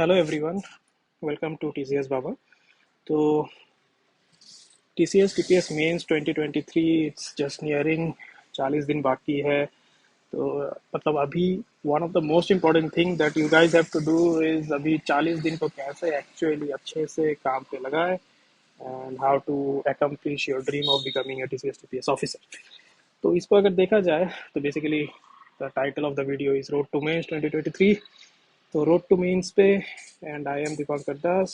Hello everyone, welcome to TCS Baba. तो TCS TPS mains 2023 it's just nearing 40 दिन बाकी है। तो मतलब अभी one of the most important thing that you guys have to do is अभी 40 दिन को कैसे एक्चुअली अच्छे से काम पे लगाए and how to accomplish your dream of becoming a TCS TPS officer. तो इसको अगर देखा जाए तो basically the title of the video is road to mains 2023। तो रोड टू मेंस पे and I am Dipankar Das.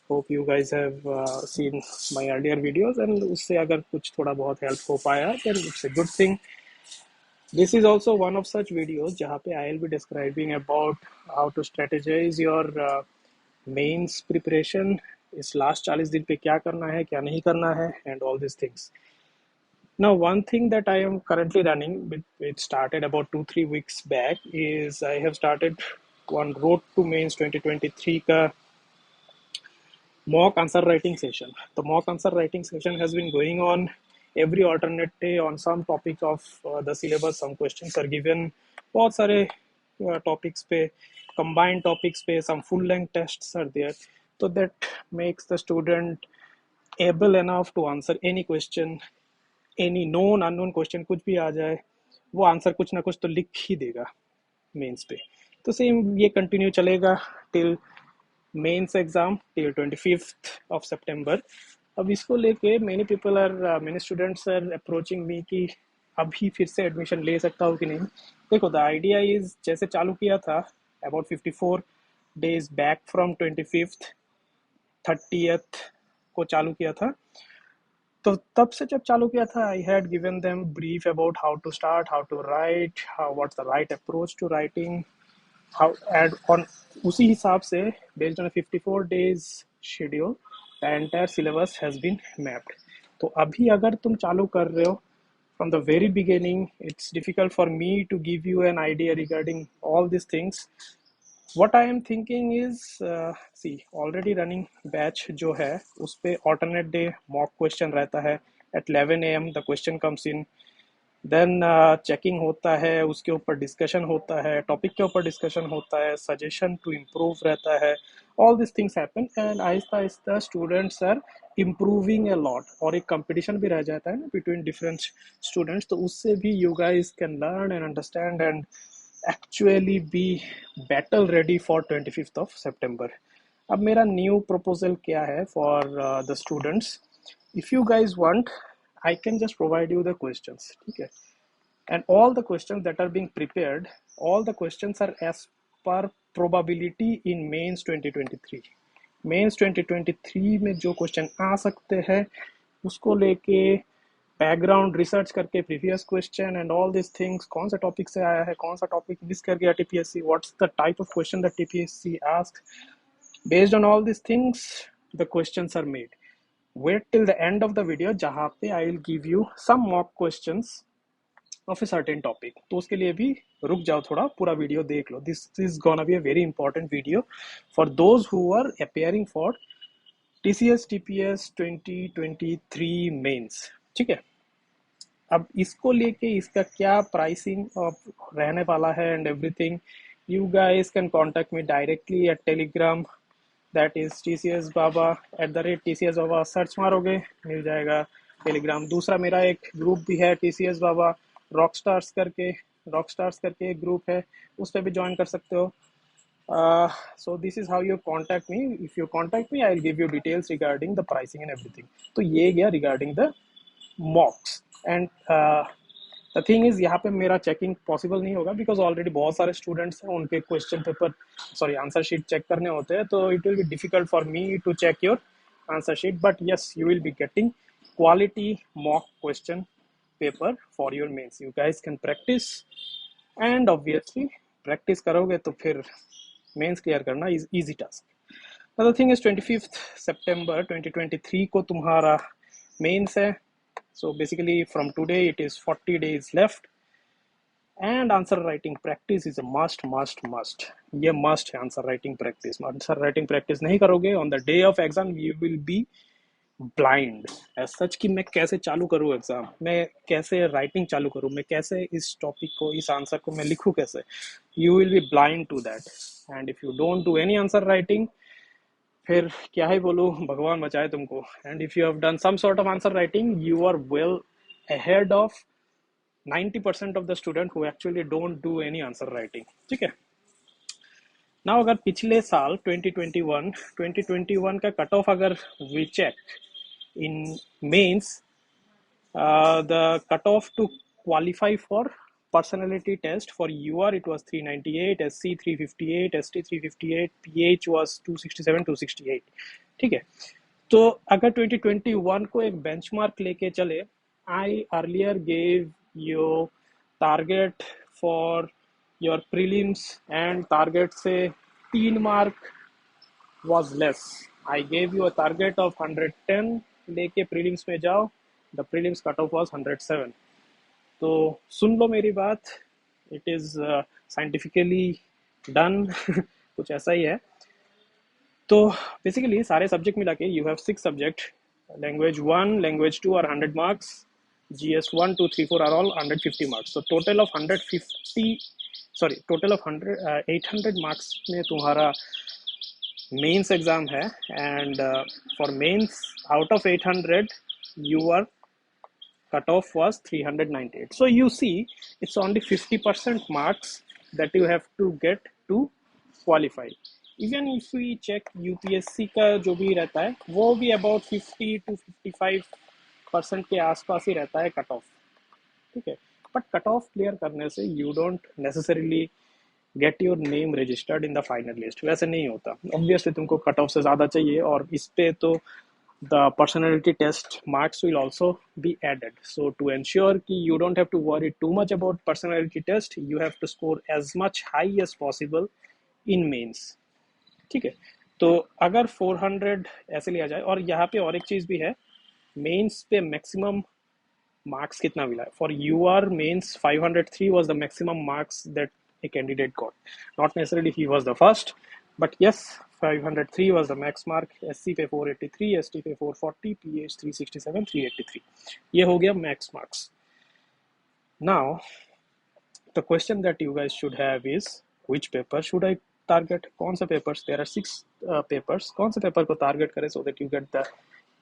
Hope you guys have seen my earlier videos and उससे अगर कुछ थोड़ा बहुत हेल्प हो पाया then it's a good thing. This is also one of such videos जहाँ पे I will be describing about how to strategise your mains preparation. इस लास्ट 40 दिन पे क्या करना है क्या नहीं करना है and all this things. Now, one thing that I am currently running, it started about 2-3 weeks back, is I have started one Road to Mains 2023 ka mock answer writing session. The mock answer writing session has been going on every alternate day on some topic of the syllabus. Some questions are given. बहुत सारे topics पे, combined topics पे, some full length tests are there. So that makes the student able enough to answer any question, any known unknown question कुछ भी आ जाए वो answer कुछ ना कुछ तो लिख ही देगा मेंस पे। तो सेम ये कंटिन्यू चलेगा till mains exam till 25th of September। अब इसको लेके many students are approaching me कि अभी फिर से एडमिशन ले सकता हूँ कि नहीं। देखो, द आइडिया इज जैसे चालू किया था about 54 days back from 25th 30th को चालू किया था। तो तब से जब चालू किया था I had given them brief about how to start, how to write, how what's the right approach to writing, how add on. उसी हिसाब से based on 54 days schedule the entire syllabus has been mapped. तो अभी अगर तुम चालू कर रहे हो from the very beginning, it's difficult for me to give you an idea regarding all these things. What I am thinking is, see, already running batch जो है उस पे alternate day mock question रहता है at 11 a.m. the question comes in, then checking होता है, उसके ऊपर discussion होता है, topic के ऊपर discussion होता है, suggestion to improve रहता है। all these things happen and Aahista Aahista students are improving a lot और एक competition भी रह जाता है ना between different students। तो उससे भी you guys can learn and understand and actually be battle ready for 25th of September। अब मेरा न्यू प्रपोजल क्या है for the students, if you guys want I can just provide you the questions, ठीक है? and all the questions that are being prepared, all the questions are as per probability in mains 2023। Mains 2023 में जो question आ सकते हैं उसको लेके background research करके previous question and all this things, कौन सा टॉपिक से आया है, कौन सा टॉपिक मिस कर गया TPSC, what's the type of question that TPSC ask, based on all this things the questions are made. Wait till the end of the video जहाँ पे I will give you some mock questions of a certain topic. तो उसके लिए भी रुक जाओ, थोड़ा पूरा वीडियो देख लो। This is gonna be a very important video for those who are appearing for TCS TPS 2023 mains, ठीक है? अब इसको लेके इसका क्या प्राइसिंग रहने वाला है and everything, you guys can contact me directly at Telegram, that is TCS Baba @TCS Baba। Search मारोगे मिल जाएगा टेलीग्राम। दूसरा मेरा एक ग्रुप भी है TCS Baba रॉकस्टार्स करके एक ग्रुप है, उस पर भी ज्वाइन कर सकते हो। So this is how you contact me. If you contact me, I'll give you details regarding the pricing and everything. तो ये गया regarding the mocks and the thing is यहाँ पे मेरा चेकिंग पॉसिबल नहीं होगा बिकॉज ऑलरेडी बहुत सारे स्टूडेंट्स हैं, उनके question paper sorry answer sheet check करने होते हैं। तो it will be difficult for me to check your answer sheet, but yes you will be getting quality mock question paper for your mains. You guys can practice and obviously practice करोगे तो फिर mains clear करना is easy task. The thing is 25th September 2023 को तुम्हारा mains है। So basically from today it is 40 days left and answer writing practice is a must। ये must है answer writing practice. Answer writing practice नहीं करोगे on the day of exam you will be blind as such कि मैं कैसे चालू करूँ exam, मैं कैसे राइटिंग चालू करूँ, मैं कैसे इस टॉपिक को, इस आंसर को मैं लिखूँ कैसे, you will be blind to that. And if you don't do any answer writing, फिर क्या ही बोलूँ, भगवान बचाए तुमको। And if you have done some sort of answer writing, you are well ahead of 90% of the student who actually don't do any answer writing। ठीक है। ना अगर पिछले साल 2021 का कट ऑफ अगर we check in mains, the cutoff to qualify for personality test for UR it was 398, SC 358, ST 358, PH was 267 268। ठीक है। तो अगर 2021 को एक बेंचमार्क लेके चले, I earlier gave you target for your prelims and target से 3 mark was less। I gave you a target of 110 लेके प्रीलिम्स में जाओ, the prelims cut off was 107। तो सुन लो मेरी बात, इट इज साइंटिफिकली डन। कुछ ऐसा ही है। तो बेसिकली सारे सब्जेक्ट मिला के you have 6 subject, language 1 language 2 are 100 marks, GS 1 2 3 4 are all 150 marks. तो total of 150, sorry total of 800 marks में तुम्हारा मेंस एग्जाम है। And for mains out of 800 your cutoff was 398। so you see it's only 50% marks that you have to get to qualify। even if we check UPSC का जो भी रहता है वो भी about 50 to 55% के आसपास ही रहता है कट ऑफ। ठीक है। बट कट ऑफ क्लियर करने से you don't necessarily get your name registered in the final list, वैसे नहीं होता। ऑब्वियसली तुमको कट ऑफ से ज़्यादा चाहिए, और इस पे तो the personality test marks will also be added। so to ensure कि you don't have to worry too much about personality test, you have to score as much high as possible in mains। ठीक है। तो अगर 400 ऐसे लिया जाए, और यहाँ पे और एक चीज़ भी है, मेंस पे मैक्सिमम मार्क्स कितना मिला है। For UR mains 503 was the maximum marks that a candidate got। not necessarily he was the first, but yes 503 was the max mark। SC पे 483, ST पे 440, PH 367 383, ये हो गया max marks। now the question that you guys should have is which paper should I target, कौन सा papers, there are 6 papers, कौन से paper को target करें so that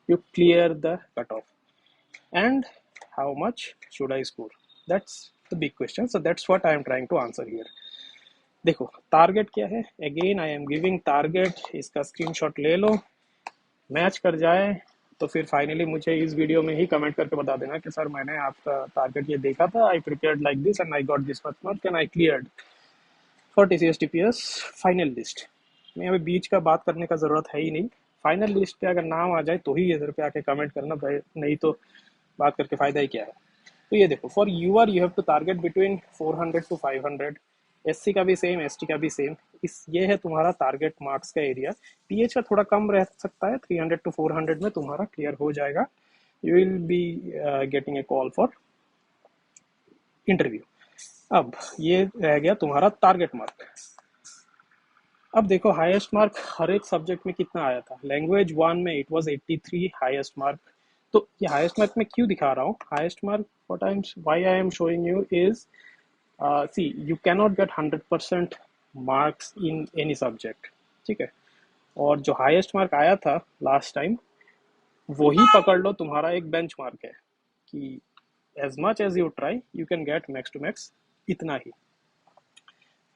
you clear the cutoff, and how much should I score, that's the big question। so that's what I am trying to answer here। देखो target क्या है, again I am giving target, इसका screenshot ले लो, match कर जाए तो फिर finally मुझे इस वीडियो में ही कमेंट करके बता देना कि सर मैंने आपका टारगेट ये देखा था, आई prepared like this and I got this much mark and I cleared for TCS TPS final list. मैं अभी बीच का बात करने का ज़रूरत है ही नहीं, फाइनल लिस्ट पे अगर नाम आ जाए तो ही इधर पे आके कमेंट करना, नहीं तो बात करके फ़ायदा ही क्या है। तो ये देखो for UR you have to target between 400 to 500, SC का भी सेम, ST का भी सेम। ये है तुम्हारा टारगेट मार्क्स का एरिया। PH का थोड़ा कम रह सकता है, 300 to 400 में तुम्हारा क्लियर हो जाएगा, you will be getting a call for interview. अब ये रह गया तुम्हारा टारगेट मार्क। अब देखो हाईएस्ट मार्क हर एक सब्जेक्ट में कितना आया था। लैंग्वेज 1 में इट वाज 83 हाईएस्ट मार्क। तो ये हाईएस्ट मार्क में क्यों दिखा रहा हूँ, highest mark why I am showing you is see you can not get 100% marks in any subject. ठीक है। और जो हाईएस्ट मार्क आया था लास्ट टाइम, वही पकड़ लो तुम्हारा एक बेंच मार्क है कि as much as you try you can get max to max इतना ही।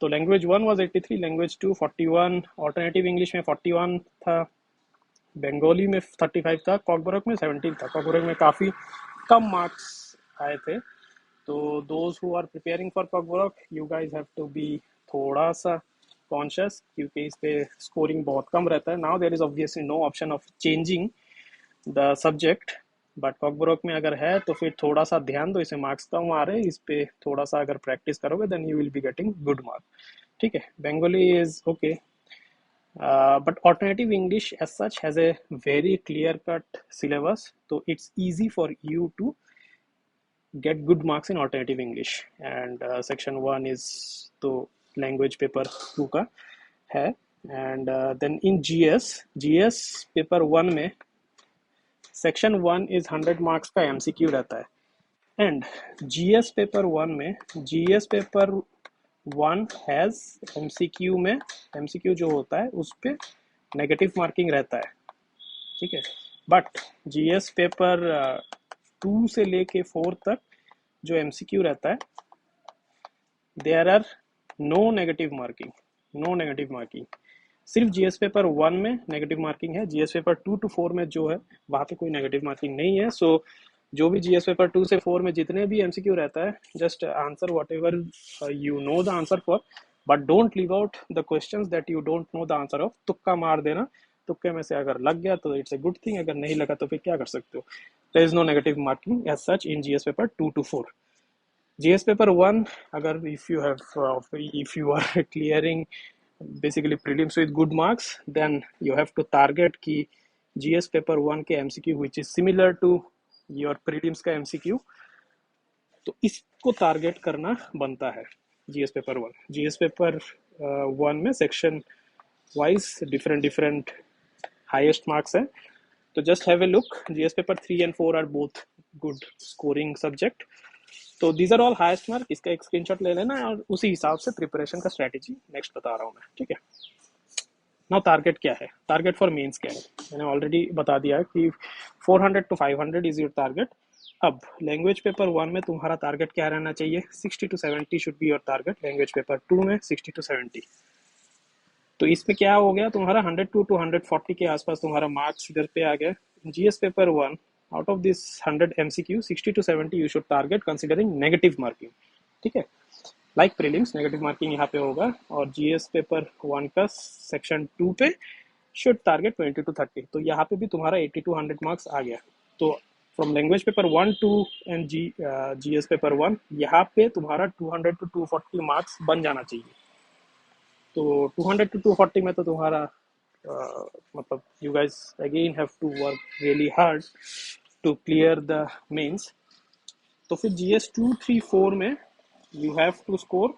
तो language 1 was 83, language 2 41, alternative English में 41 था, बंगाली में 35 था, कॉकबरक में 17 था। कॉकबरक में काफ़ी कम मार्क्स आए थे। तो those who are preparing for Kokborok, you guys have to be थोड़ा सा कॉन्शियस, क्योंकि इस पे स्कोरिंग बहुत कम रहता है। Now there is obviously no option of changing the subject, but Kokborok में अगर है तो फिर थोड़ा सा ध्यान दो, इसे मार्क्स कम आ रहे हैं, इस पे थोड़ा सा अगर प्रैक्टिस करोगे then you will be getting good mark. ठीक है। Bengali is okay, but alternative English as such has a very clear cut syllabus, so it's easy for you to get good marks in alternative English। and section 1 is तो language paper 2 का है। and then in GS paper 1 में section 1 is 100 marks का MCQ रहता है and GS paper 1 में GS paper 1 has MCQ में MCQ जो होता है उस पर नेगेटिव मार्किंग रहता है, ठीक है। बट जीएस पेपर 2 से लेके 4 तक जो एमसीक्यू रहता है there are no negative marking. सिर्फ जीएस पेपर 1 में नेगेटिव मार्किंग है, जीएस पेपर 2 to 4 में जो है वहाँ पे कोई नेगेटिव मार्किंग नहीं है। सो जो भी जीएस पेपर 2 से 4 में जितने भी एमसीक्यू रहता है just answer what ever you know the answer for, but don't leave out the questions that you don't know the answer of. तुक्का मार देना, तुक्के में से अगर लग गया तो इट्स ए गुड थिंग, अगर नहीं लगा तो फिर क्या कर सकते हो। There is no negative marking as such in GS paper 2 to 4। GS paper 1 अगर if you are clearing basically prelims with good marks then you have to target कि GS paper 1 के MCQ which is similar to your prelims का MCQ, तो इसको target करना बनता है। GS paper 1 में section wise different highest marks है, तो just have a look. GS paper 3 and 4 are both good scoring subject, तो these are all highest mark. इसका एक स्क्रीनशॉट ले लेना और उसी हिसाब से प्रिपरेशन का स्ट्रेटेजी नेक्स्ट बता रहा हूँ मैं, ठीक है। नाउ टारगेट क्या है, टारगेट फॉर मेंस क्या है, मैंने ऑलरेडी बता दिया है कि 400 to 500 इज योर टारगेट। अब लैंग्वेज पेपर 1 में तुम्हारा टारगेट क्या रहना चाहिए, 60 to 70 should be your target. Language paper 2 में 60 to 70। तो इसमें क्या हो गया, तुम्हारा 102 to 140 के आसपास तुम्हारा मार्क्स इधर पे आ गया। GS paper 1 out of this 100 MCQ 60 to 70 you should target considering negative marking, ठीक है। लाइक प्रीलिम्स नेगेटिव मार्किंग यहाँ पे होगा और जीएस पेपर 1 का सेक्शन 2 पे शुड टारगेट 20 to 30। तो यहाँ पे भी तुम्हारा 80 to 100 मार्क्स आ गया। तो from language paper 1 2 and GS paper 1 यहाँ पे तुम्हारा 200 to 240 मार्क्स बन जाना चाहिए। तो 200 to 240 में तो तुम्हारा मतलब you guys again have to work really hard to clear the mains। तो फिर GS 2 3 4 में you have to score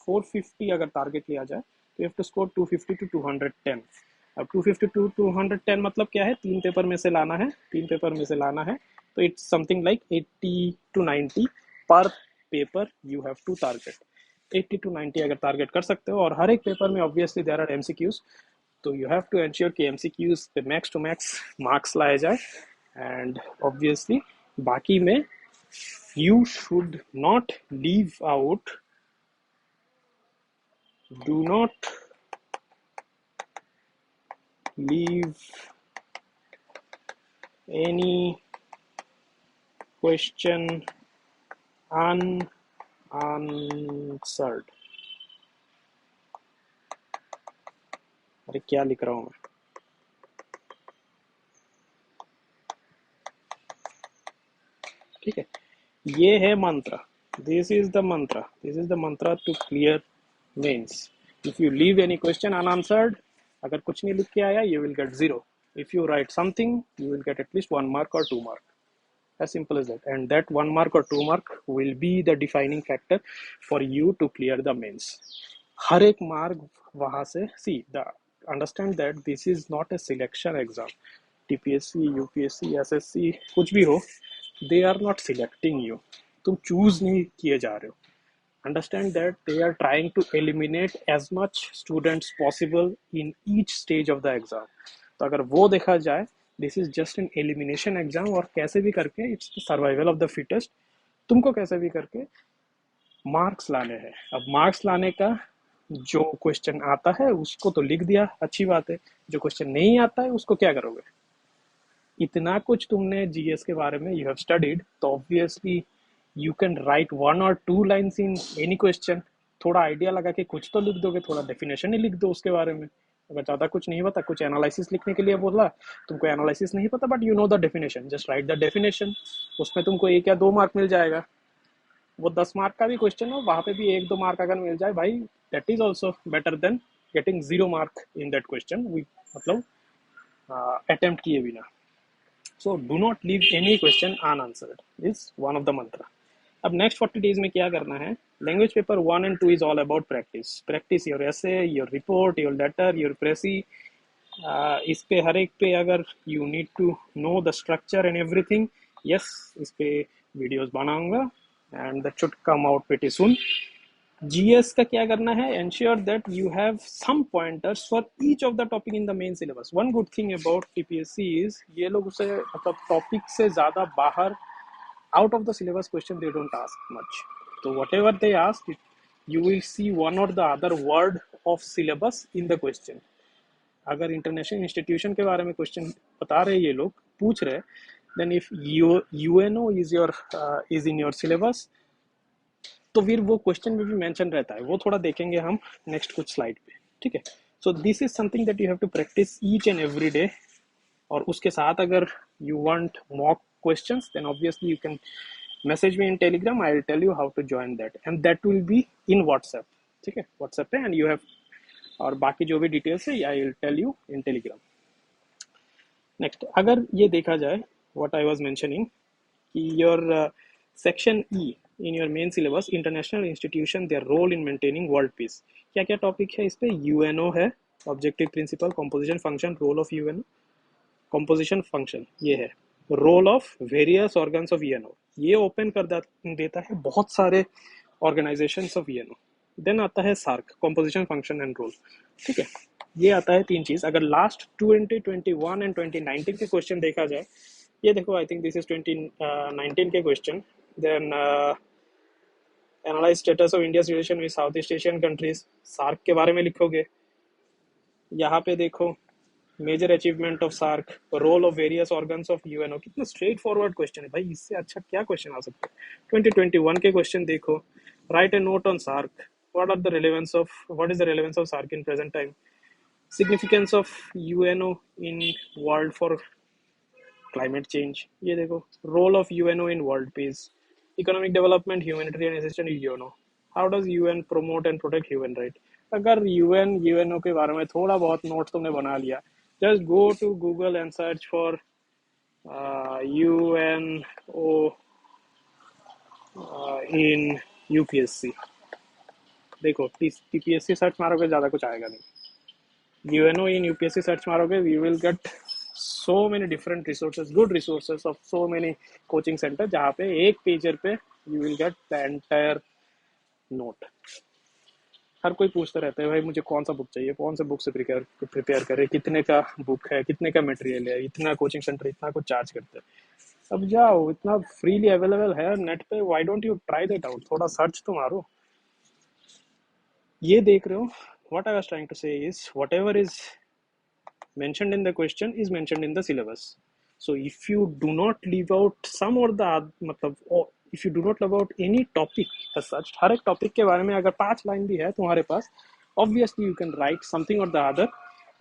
450 अगर टारगेट लिया जाए तो you have to score 250 to 210। अब 250 to 210 मतलब क्या है, तीन पेपर में से लाना है, तो इट्स समथिंग लाइक 80 to 90 पर paper you have to target. 80 to 90 अगर टारगेट कर सकते हो और हर एक पेपर में ऑब्वियसली देयर आर एमसीक्यूज, तो यू हैव टू एंश्योर कि एमसीक्यूज पे मैक्स टू मैक्स मार्क्स लाए जाए एंड ऑब्वियसली बाकी में you should not leave out, do not leave any question unanswered। अरे क्या लिख रहा हूँ मैं, ठीक है। ये है मंत्र, this is the mantra to clear mains. If you leave any question unanswered, अगर कुछ नहीं लिख के आया you will get 0। If you write something you will get at least 1 mark or 2 mark, as simple as that, and that 1 mark or 2 mark will be the defining factor for you to clear the mains। हर एक mark वहां से see the understand that this is not a selection exam। TPSC UPSC SSC कुछ भी हो, they are not selecting you, तुम choose नहीं किए जा रहे हो। understand that they are trying to eliminate as much students possible in each stage of the exam। तो अगर वो देखा जाए this is just an elimination exam, और कैसे भी करके it's survival of the fittest. तुमको कैसे भी करके मार्क्स लाने हैं। अब मार्क्स लाने का जो क्वेश्चन आता है उसको तो लिख दिया, अच्छी बात है। जो क्वेश्चन नहीं आता है उसको क्या करोगे। इतना कुछ तुमने जीएस के बारे में यू हैव स्टडीड, तो obviously you can write 1 or 2 lines in any question. थोड़ा आइडिया लगा के कुछ तो लिख दोगे, थोड़ा डेफिनेशन ही लिख दो उसके बारे में। अगर ज़्यादा कुछ नहीं पता, कुछ एनालिसिस लिखने के लिए बोला, तुमको एनालिसिस नहीं पता but you know the definition, just right the definition. उसमें तुमको 1 या 2 मार्क मिल जाएगा। वो 10 मार्क का भी क्वेश्चन हो, वहाँ पे भी 1-2 मार्क अगर मिल जाए भाई, that is also better than getting 0 mark in that question, मतलब अटेम्प्ट किए बिना। So do not leave any question unanswered is one of the mantra। अब next 40 days में क्या करना है, language paper 1 and 2 is all about practice your essay, your report, your letter, your précis, इस पे हर एक पे अगर you need to know the structure and everything, yes, इस पे वीडियोस बनाऊंगा and that should come out pretty soon. GS का क्या करना है, ensure that you have some pointers for each of the topic in the main syllabus. One good thing about TPSC is ये लोग उसे मतलब टॉपिक से ज्यादा बाहर out of the syllabus question they don't ask much. So whatever they ask, you will see one or the other word of syllabus in the question. अगर international institution के बारे में क्वेश्चन बता रहे ये लोग पूछ रहे, then if UNO is in your syllabus, तो फिर वो क्वेश्चन में भी मेंशन रहता है, वो थोड़ा देखेंगे हम नेक्स्ट कुछ स्लाइड पे, ठीक है। So this is something that you have to practice each and every day. और उसके साथ अगर you want mock questions, then obviously you can message me in Telegram, I will tell you how to join that and that will be in WhatsApp, ठीक है, WhatsApp पे। And you have, और बाकी जो भी डिटेल्स है I will tell you in Telegram. Next, अगर ये देखा जाए व्हाट आई वाज मेंशनिंग कि your section E in your main syllabus, international institution their role in maintaining world peace, क्या क्या टॉपिक है इस पे? यूएनओ है, objective principle, composition function, role of UNO, composition function ये है, role of various organs of UNO, ये open कर देता है बहुत सारे ऑर्गेनाइजेशंस ऑफ यूएनओ। देन आता है SAARC, composition function and role, ठीक है। ये आता है तीन चीज। अगर लास्ट 2021 एंड 2019 के क्वेश्चन देखा जाए, ये देखो, आई थिंक दिस इज 2019 के question. Then analyse status of India relation with South East Asian countries, SAARC के बारे में लिखोगे। यहाँ पे देखो, major achievement of SAARC, role of various organs of UNO, कितना स्ट्रेट फॉरवर्ड क्वेश्चन है भाई, इससे अच्छा क्या क्वेश्चन आ सकता है। 2021 के क्वेश्चन देखो, write a note on SAARC, what is the relevance of SAARC in present time, significance of UNO in world for climate change, ये देखो, role of UNO in world peace, economic development, humanitarian assistance UNO, how does UN promote and protect human right. अगर UNO के बारे में थोड़ा बहुत note तुमने बना लिया, just go to Google and search for UNO in UPSC। देखो, TPSC सर्च मारोगे ज़्यादा कुछ आएगा नहीं, UNO in UPSC सर्च मारोगे, you will get so many different resources, good resources of so many coaching center, जहाँ पे एक पेजर पे you will get the entire note। हर कोई पूछता रहता है भाई मुझे कौन सा बुक चाहिए, कौन से बुक से प्रिपेयर करे, कितने का बुक है, कितने का मटेरियल है, इतना कोचिंग सेंटर इतना कुछ चार्ज करते हैं। अब जाओ, इतना फ्रीली अवेलेबल है नेट पे, why don't you try that out, थोड़ा सर्च तो मारो। ये देख रहे हो, what I was trying to say is whatever is mentioned in the question is mentioned in the syllabus. So if you do not leave out some or the मतलब, if you do not leave out any topic as such, हर एक topic के बारे में अगर 5 line भी है तुम्हारे पास, obviously you can write something or the other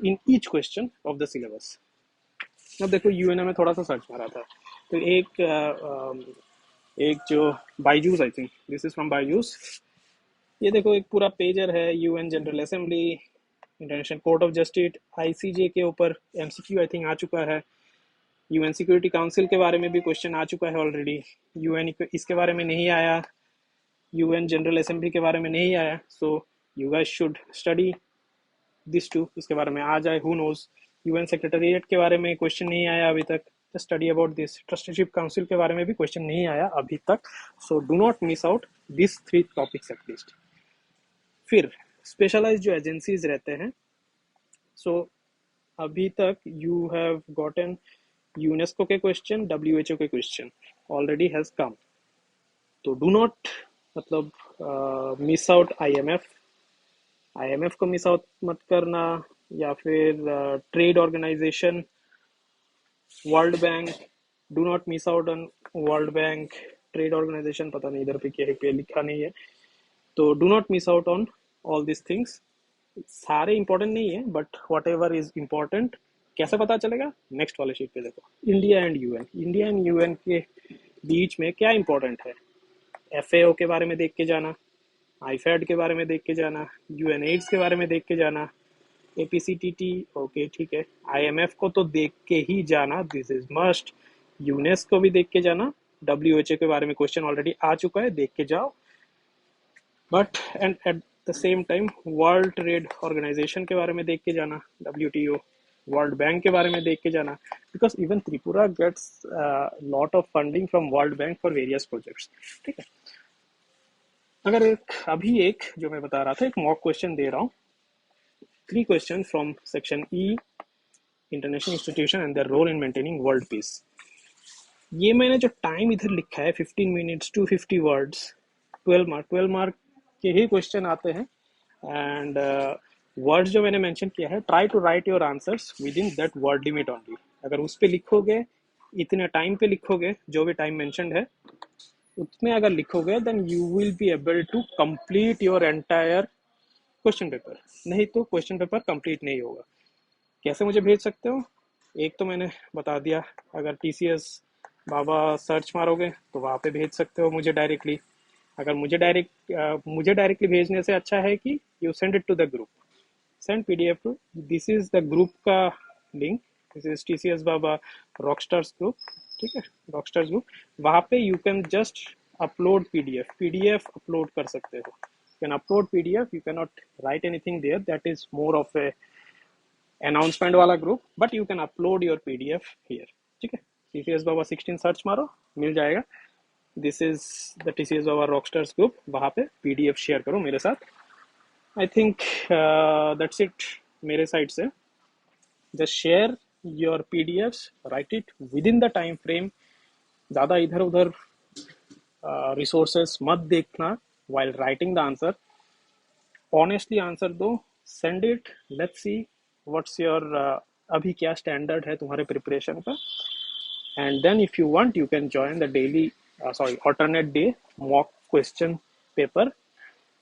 in each question of the syllabus। अब देखो, यूएनए में थोड़ा सा सर्च मारा था, तो एक जो Byju's, I think this is from Byju's, ये देखो एक पूरा पेजर है, UN general assembly, international court of justice, ICJ के ऊपर एमसीक्यू आई थिंक आ चुका है, यूएन सिक्योरिटी काउंसिल के बारे में भी क्वेश्चन आ चुका है ऑलरेडी, यूएन इसके बारे में नहीं आया, यूएन जनरल असेंबली के बारे में नहीं आया, so you guys should study this too, इसके बारे में आ जाए, हु नोज। यूएन सेक्रेटरीट के बारे में क्वेश्चन नहीं आया अभी तक, study about this. Trusteeship council के बारे में भी क्वेश्चन नहीं आया अभी तक, so do not miss out this 3 topics at least. फिर स्पेशलाइज जो एजेंसीज रहते हैं, सो अभी तक यू हैव गॉटन यूनेस्को के क्वेश्चन, डब्ल्यूएचओ के क्वेश्चन ऑलरेडी हैज कम, तो डू नॉट मतलब मिस आउट आईएमएफ को मिस आउट मत करना, या फिर Trade Organization, World Bank, do not miss out on World Bank, Trade Organization, पता नहीं इधर पे लिखा नहीं है, तो do not miss out on all this things. सारे इंपॉर्टेंट नहीं है, but whatever is important, कैसे पता चलेगा, नेक्स्ट वाले शीट पे देखो, इंडिया एंड यूएन के बीच में क्या इंपॉर्टेंट है, एफएओ के बारे में देख के जाना, आईफेड के बारे में देख के जाना, यूएन एड्स के बारे में देख के जाना, एपीसीटीटी, ओके ठीक है, आईएमएफ को तो देख के ही जाना, दिस इज मस्ट, यूनेस्को भी देख के जाना, डब्ल्यूएचओ के बारे में क्वेश्चन ऑलरेडी आ चुका है, देख के जाओ, but and at the same time World Trade Organization के बारे में देख के जाना, डब्ल्यूटीओ, वर्ल्ड बैंक के बारे में देख के जाना, because even Tripura gets lot of funding from World Bank for various projects. ठीक है, अगर एक जो मैं बता रहा था, एक मॉक क्वेश्चन दे रहा हूँ, 3 question from section E, international institution and their role in maintaining world peace. ये मैंने जो टाइम इधर लिखा है 15 मिनट्स 250 वर्ड्स, 12 मार्क के ही क्वेश्चन आते हैं। एंड वर्ड्स जो मैंने मेंशन किया है, try to write your answers within that word limit only. अगर उस पे लिखोगे, इतने टाइम पे लिखोगे, जो भी टाइम मेंशनड है उसमें अगर लिखोगे, then you will be able to complete your entire question paper. नहीं तो क्वेश्चन पेपर कंप्लीट नहीं होगा। कैसे मुझे भेज सकते हो? एक तो मैंने बता दिया, अगर TCS बाबा सर्च मारोगे तो वहाँ पे भेज सकते हो मुझे डायरेक्टली। अगर मुझे डायरेक्टली भेजने से अच्छा है कि you send it to the group, send PDF to, this is the group का link, this is TCS Baba rockstars group. ठीक है, रॉकस्टार्स ग्रुप, वहाँ पे you can just upload PDF upload कर सकते हो। You can upload PDF, you can not write anything there, that is more of a announcement वाला group, but you can upload your PDF here. ठीक है, TCS Baba 16 search मारो, मिल जाएगा। This is the TCS Baba rockstars group, वहाँ पे PDF share करो मेरे साथ। आई थिंक दैट्स इट मेरे साइड से। Just share your PDFs, right it with in the time frame. ज़्यादा इधर उधर रिसोर्सेस मत देखना while writing the answer। Honestly answer दो, send it, let's see what's your अभी क्या स्टैंडर्ड है तुम्हारे प्रिपरेशन का। And then if you want you can join the daily alternate day mock question paper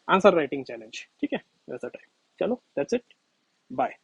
answer writing challenge. ठीक है, वैसा time. चलो, दैट्स इट, बाय।